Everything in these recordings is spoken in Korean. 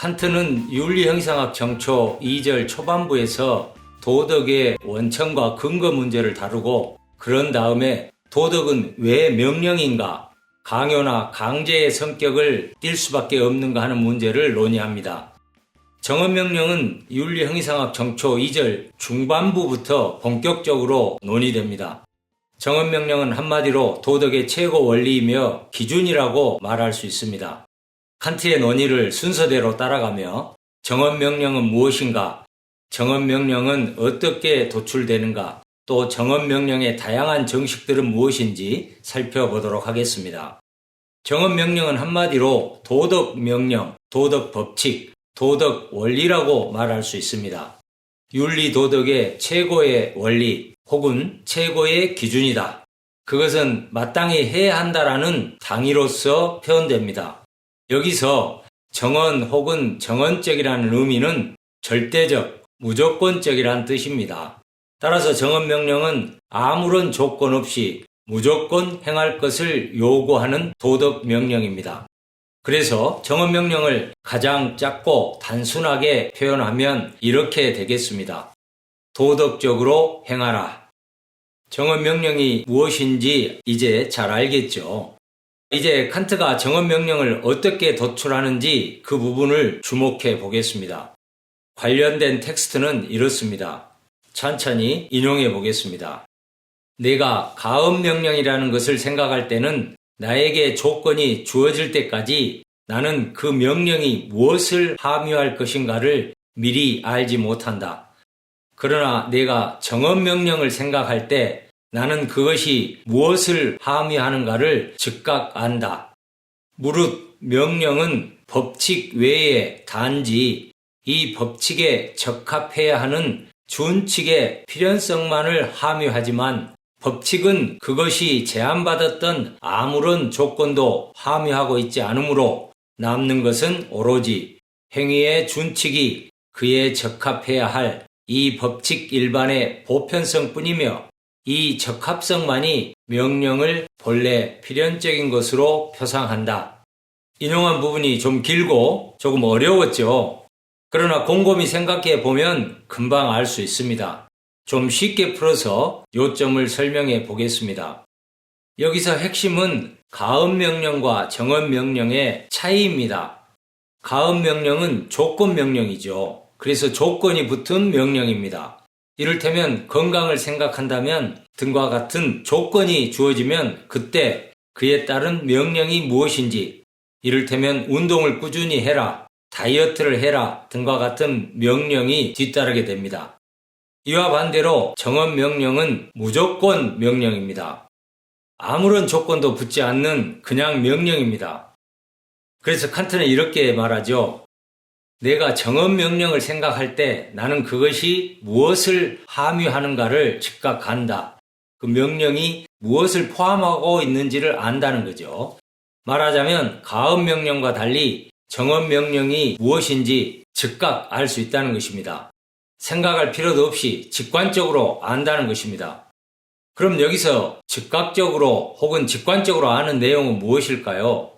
칸트는 윤리형상학 정초 2절 초반부에서 도덕의 원천과 근거 문제를 다루고 그런 다음에 도덕은 왜 명령인가, 강요나 강제의 성격을 띌 수밖에 없는가 하는 문제를 논의합니다. 정언명령은 윤리형상학 정초 2절 중반부부터 본격적으로 논의됩니다. 정언명령은 한마디로 도덕의 최고 원리이며 기준이라고 말할 수 있습니다. 칸트의 논의를 순서대로 따라가며 정언명령은 무엇인가, 정언명령은 어떻게 도출되는가, 또 정언명령의 다양한 정식들은 무엇인지 살펴보도록 하겠습니다. 정언명령은 한마디로 도덕명령, 도덕법칙, 도덕원리라고 말할 수 있습니다. 윤리도덕의 최고의 원리 혹은 최고의 기준이다. 그것은 마땅히 해야 한다라는 당위로서 표현됩니다. 여기서 정언 혹은 정언적이라는 의미는 절대적, 무조건적이라는 뜻입니다. 따라서 정언명령은 아무런 조건 없이 무조건 행할 것을 요구하는 도덕명령입니다. 그래서 정언명령을 가장 짧고 단순하게 표현하면 이렇게 되겠습니다. 도덕적으로 행하라. 정언명령이 무엇인지 이제 잘 알겠죠? 이제 칸트가 정언명령을 어떻게 도출하는지 그 부분을 주목해 보겠습니다. 관련된 텍스트는 이렇습니다. 천천히 인용해 보겠습니다. 내가 가업명령이라는 것을 생각할 때는 나에게 조건이 주어질 때까지 나는 그 명령이 무엇을 함유할 것인가를 미리 알지 못한다. 그러나 내가 정언명령을 생각할 때 나는 그것이 무엇을 함유하는가를 즉각 안다. 무릇 명령은 법칙 외에 단지 이 법칙에 적합해야 하는 준칙의 필연성만을 함유하지만 법칙은 그것이 제한받았던 아무런 조건도 함유하고 있지 않으므로 남는 것은 오로지 행위의 준칙이 그에 적합해야 할 이 법칙 일반의 보편성뿐이며 이 적합성만이 명령을 본래 필연적인 것으로 표상한다. 인용한 부분이 좀 길고 조금 어려웠죠. 그러나 곰곰이 생각해 보면 금방 알 수 있습니다. 좀 쉽게 풀어서 요점을 설명해 보겠습니다. 여기서 핵심은 가업명령과 정언명령의 차이입니다. 가업명령은 조건명령이죠. 그래서 조건이 붙은 명령입니다. 이를테면 건강을 생각한다면 등과 같은 조건이 주어지면 그때 그에 따른 명령이 무엇인지, 이를테면 운동을 꾸준히 해라, 다이어트를 해라 등과 같은 명령이 뒤따르게 됩니다. 이와 반대로 정언명령은 무조건 명령입니다. 아무런 조건도 붙지 않는 그냥 명령입니다. 그래서 칸트는 이렇게 말하죠. 내가 정언명령을 생각할 때 나는 그것이 무엇을 함유하는가를 즉각 안다. 그 명령이 무엇을 포함하고 있는지를 안다는 거죠. 말하자면 가업명령과 달리 정언명령이 무엇인지 즉각 알 수 있다는 것입니다. 생각할 필요도 없이 직관적으로 안다는 것입니다. 그럼 여기서 즉각적으로 혹은 직관적으로 아는 내용은 무엇일까요?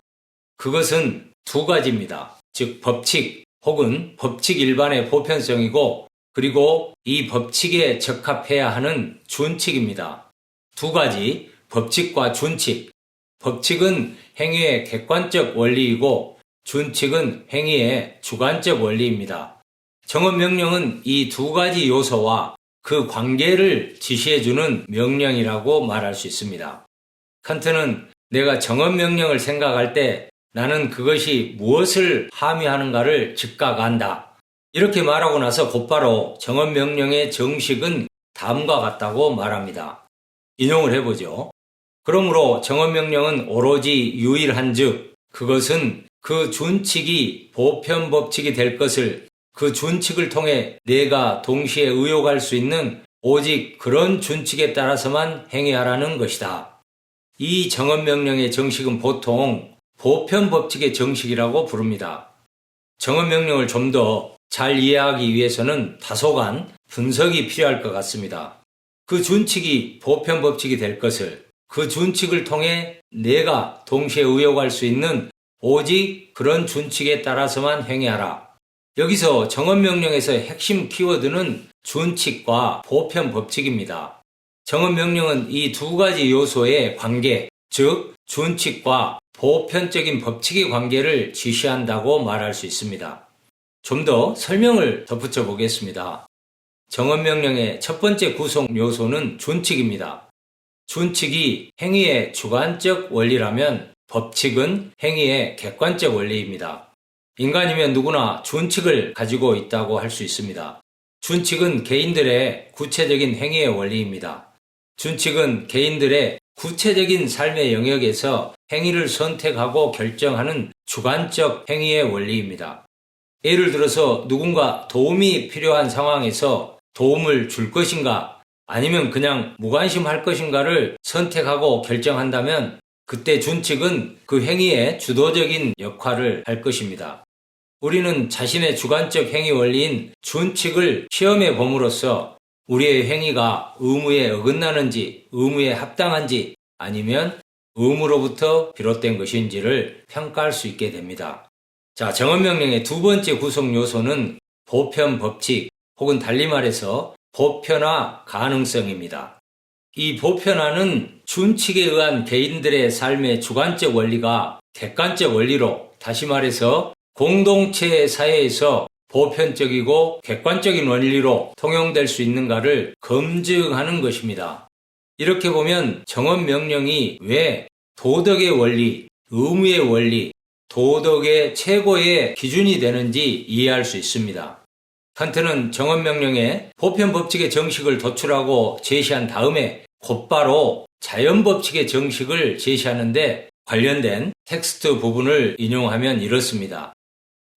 그것은 두 가지입니다. 즉 법칙 혹은 법칙 일반의 보편성이고 그리고 이 법칙에 적합해야 하는 준칙입니다. 두 가지, 법칙과 준칙. 법칙은 행위의 객관적 원리이고 준칙은 행위의 주관적 원리입니다. 정언명령은 이 두 가지 요소와 그 관계를 지시해주는 명령이라고 말할 수 있습니다. 칸트는 내가 정언명령을 생각할 때 나는 그것이 무엇을 함유하는가를 즉각 안다. 이렇게 말하고 나서 곧바로 정언명령의 정식은 다음과 같다고 말합니다. 인용을 해보죠. 그러므로 정언명령은 오로지 유일한즉 그것은 그 준칙이 보편법칙이 될 것을 그 준칙을 통해 내가 동시에 의욕할 수 있는 오직 그런 준칙에 따라서만 행해하라는 것이다. 이 정언명령의 정식은 보통 보편법칙의 정식이라고 부릅니다. 정언명령을 좀 더 잘 이해하기 위해서는 다소간 분석이 필요할 것 같습니다. 그 준칙이 보편법칙이 될 것을 그 준칙을 통해 내가 동시에 의욕할 수 있는 오직 그런 준칙에 따라서만 행해하라. 여기서 정언명령에서의 핵심 키워드는 준칙과 보편 법칙입니다. 정언명령은 이 두 가지 요소의 관계, 즉 준칙과 보편적인 법칙의 관계를 지시한다고 말할 수 있습니다. 좀 더 설명을 덧붙여 보겠습니다. 정언명령의 첫 번째 구성 요소는 준칙입니다. 준칙이 행위의 주관적 원리라면 법칙은 행위의 객관적 원리입니다. 인간이면 누구나 준칙을 가지고 있다고 할 수 있습니다. 준칙은 개인들의 구체적인 행위의 원리입니다. 준칙은 개인들의 구체적인 삶의 영역에서 행위를 선택하고 결정하는 주관적 행위의 원리입니다. 예를 들어서 누군가 도움이 필요한 상황에서 도움을 줄 것인가 아니면 그냥 무관심할 것인가를 선택하고 결정한다면 그때 준칙은 그 행위의 주도적인 역할을 할 것입니다. 우리는 자신의 주관적 행위 원리인 준칙을 시험해 봄으로써 우리의 행위가 의무에 어긋나는지, 의무에 합당한지 아니면 의무로부터 비롯된 것인지를 평가할 수 있게 됩니다. 자, 정언명령의 두 번째 구성 요소는 보편 법칙 혹은 달리 말해서 보편화 가능성입니다. 이 보편화는 준칙에 의한 개인들의 삶의 주관적 원리가 객관적 원리로, 다시 말해서 공동체 사회에서 보편적이고 객관적인 원리로 통용될 수 있는가를 검증하는 것입니다. 이렇게 보면 정언명령이 왜 도덕의 원리, 의무의 원리, 도덕의 최고의 기준이 되는지 이해할 수 있습니다. 칸트는 정언명령에 보편법칙의 정식을 도출하고 제시한 다음에 곧바로 자연법칙의 정식을 제시하는데 관련된 텍스트 부분을 인용하면 이렇습니다.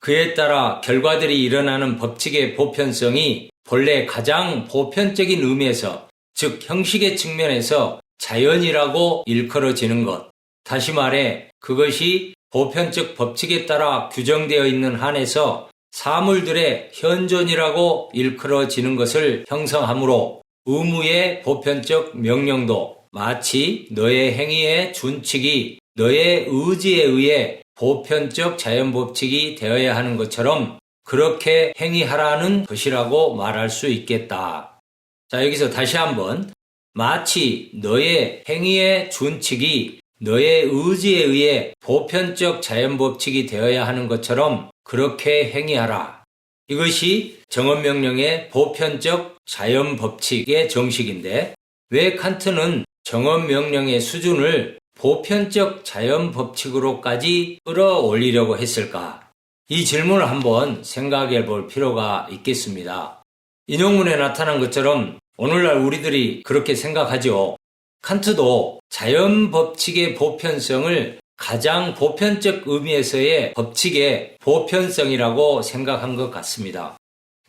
그에 따라 결과들이 일어나는 법칙의 보편성이 본래 가장 보편적인 의미에서, 즉 형식의 측면에서 자연이라고 일컬어지는 것. 다시 말해 그것이 보편적 법칙에 따라 규정되어 있는 한에서 사물들의 현존이라고 일컬어지는 것을 형성하므로 의무의 보편적 명령도 마치 너의 행위의 준칙이 너의 의지에 의해 보편적 자연법칙이 되어야 하는 것처럼 그렇게 행위하라는 것이라고 말할 수 있겠다. 자, 여기서 다시 한번 마치 너의 행위의 준칙이 너의 의지에 의해 보편적 자연법칙이 되어야 하는 것처럼 그렇게 행위하라. 이것이 정언명령의 보편적 자연법칙의 정식인데 왜 칸트는 정언명령의 수준을 보편적 자연법칙으로까지 끌어올리려고 했을까? 이 질문을 한번 생각해 볼 필요가 있겠습니다. 인용문에 나타난 것처럼 오늘날 우리들이 그렇게 생각하죠. 칸트도 자연법칙의 보편성을 가장 보편적 의미에서의 법칙의 보편성이라고 생각한 것 같습니다.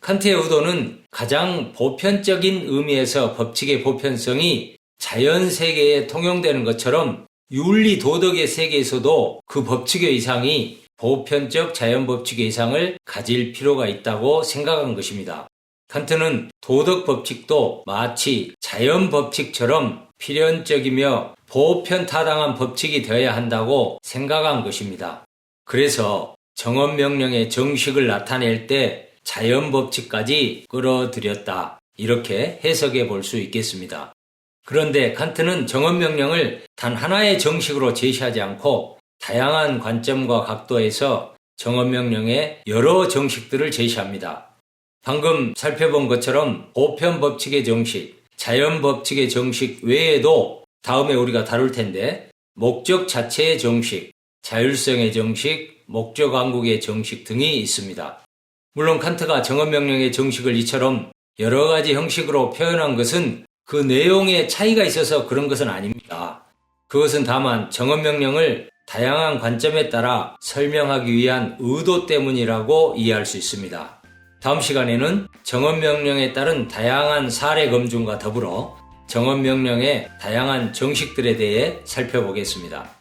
칸트의 의도는 가장 보편적인 의미에서 법칙의 보편성이 자연세계에 통용되는 것처럼 윤리 도덕의 세계에서도 그 법칙의 이상이 보편적 자연법칙의 이상을 가질 필요가 있다고 생각한 것입니다. 칸트는 도덕법칙도 마치 자연법칙처럼 필연적이며 보편타당한 법칙이 되어야 한다고 생각한 것입니다. 그래서 정언명령의 정식을 나타낼 때 자연법칙까지 끌어들였다. 이렇게 해석해 볼 수 있겠습니다. 그런데 칸트는 정언명령을 단 하나의 정식으로 제시하지 않고 다양한 관점과 각도에서 정언명령의 여러 정식들을 제시합니다. 방금 살펴본 것처럼 보편법칙의 정식, 자연법칙의 정식 외에도 다음에 우리가 다룰 텐데 목적 자체의 정식, 자율성의 정식, 목적 왕국의 정식 등이 있습니다. 물론 칸트가 정언명령의 정식을 이처럼 여러 가지 형식으로 표현한 것은 그 내용에 차이가 있어서 그런 것은 아닙니다. 그것은 다만 정언명령을 다양한 관점에 따라 설명하기 위한 의도 때문이라고 이해할 수 있습니다. 다음 시간에는 정언명령에 따른 다양한 사례 검증과 더불어 정언명령의 다양한 정식들에 대해 살펴보겠습니다.